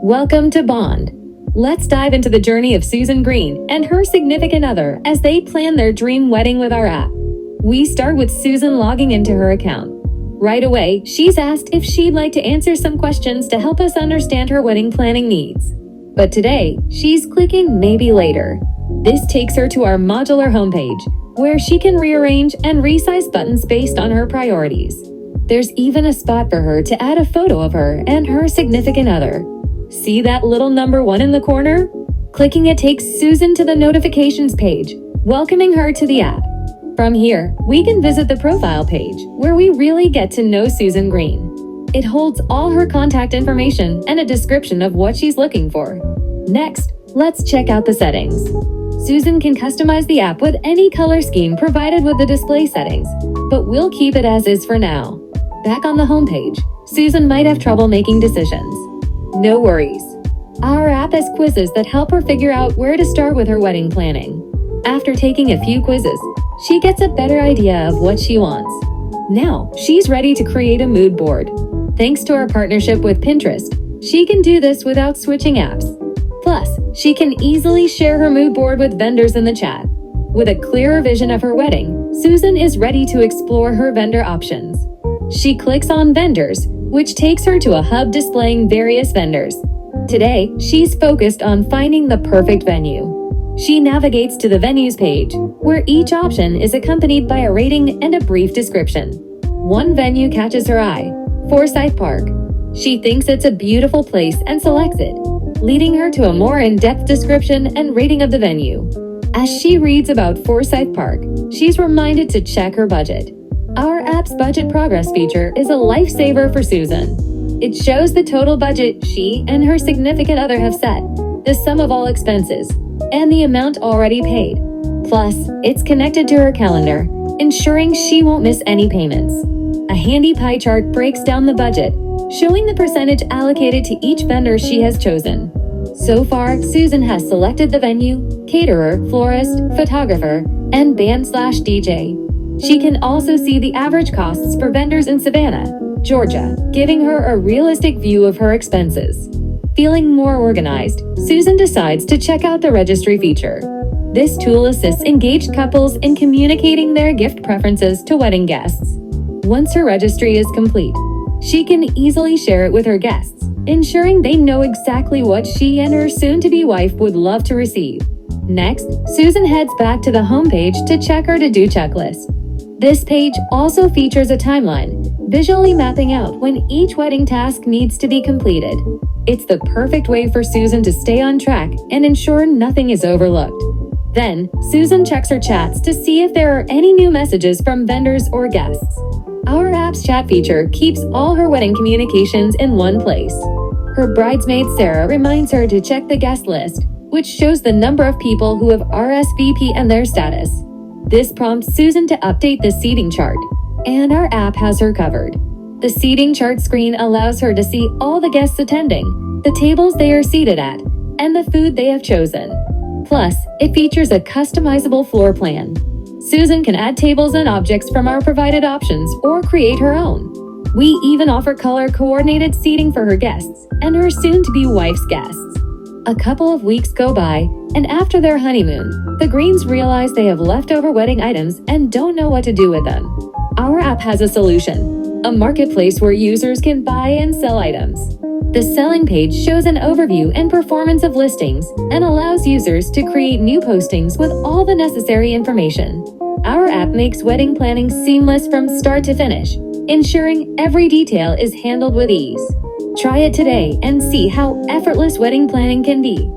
Welcome to Bond. Let's dive into the journey of Susan Green and her significant other as they plan their dream wedding with our app. We start with Susan logging into her account. Right away, she's asked if she'd like to answer some questions to help us understand her wedding planning needs. But today, she's clicking Maybe Later. This takes her to our modular homepage, where she can rearrange and resize buttons based on her priorities. There's even a spot for her to add a photo of her and her significant other. See that little number 1 in the corner? Clicking it takes Susan to the notifications page, welcoming her to the app. From here, we can visit the profile page, where we really get to know Susan Green. It holds all her contact information and a description of what she's looking for. Next, let's check out the settings. Susan can customize the app with any color scheme provided with the display settings, but we'll keep it as is for now. Back on the homepage, Susan might have trouble making decisions. No worries. Our app has quizzes that help her figure out where to start with her wedding planning. After taking a few quizzes, she gets a better idea of what she wants. Now, she's ready to create a mood board. Thanks to our partnership with Pinterest, she can do this without switching apps. Plus, she can easily share her mood board with vendors in the chat. With a clearer vision of her wedding, Susan is ready to explore her vendor options. She clicks on Vendors, which takes her to a hub displaying various vendors. Today, she's focused on finding the perfect venue. She navigates to the venues page, where each option is accompanied by a rating and a brief description. One venue catches her eye, Forsyth Park. She thinks it's a beautiful place and selects it, leading her to a more in-depth description and rating of the venue. As she reads about Forsyth Park, she's reminded to check her budget. Our app's budget progress feature is a lifesaver for Susan. It shows the total budget she and her significant other have set, the sum of all expenses, and the amount already paid. Plus, it's connected to her calendar, ensuring she won't miss any payments. A handy pie chart breaks down the budget, showing the percentage allocated to each vendor she has chosen. So far, Susan has selected the venue, caterer, florist, photographer, and band/DJ. She can also see the average costs for vendors in Savannah, Georgia, giving her a realistic view of her expenses. Feeling more organized, Susan decides to check out the registry feature. This tool assists engaged couples in communicating their gift preferences to wedding guests. Once her registry is complete, she can easily share it with her guests, ensuring they know exactly what she and her soon-to-be wife would love to receive. Next, Susan heads back to the homepage to check her to-do checklist. This page also features a timeline, visually mapping out when each wedding task needs to be completed. It's the perfect way for Susan to stay on track and ensure nothing is overlooked. Then, Susan checks her chats to see if there are any new messages from vendors or guests. Our app's chat feature keeps all her wedding communications in one place. Her bridesmaid Sarah reminds her to check the guest list, which shows the number of people who have RSVP and their status. This prompts Susan to update the seating chart, and our app has her covered. The seating chart screen allows her to see all the guests attending, the tables they are seated at, and the food they have chosen. Plus, it features a customizable floor plan. Susan can add tables and objects from our provided options or create her own. We even offer color-coordinated seating for her guests and her soon-to-be wife's guests. A couple of weeks go by, and after their honeymoon, the Greens realize they have leftover wedding items and don't know what to do with them. Our app has a solution, a marketplace where users can buy and sell items. The selling page shows an overview and performance of listings and allows users to create new postings with all the necessary information. Our app makes wedding planning seamless from start to finish, ensuring every detail is handled with ease. Try it today and see how effortless wedding planning can be.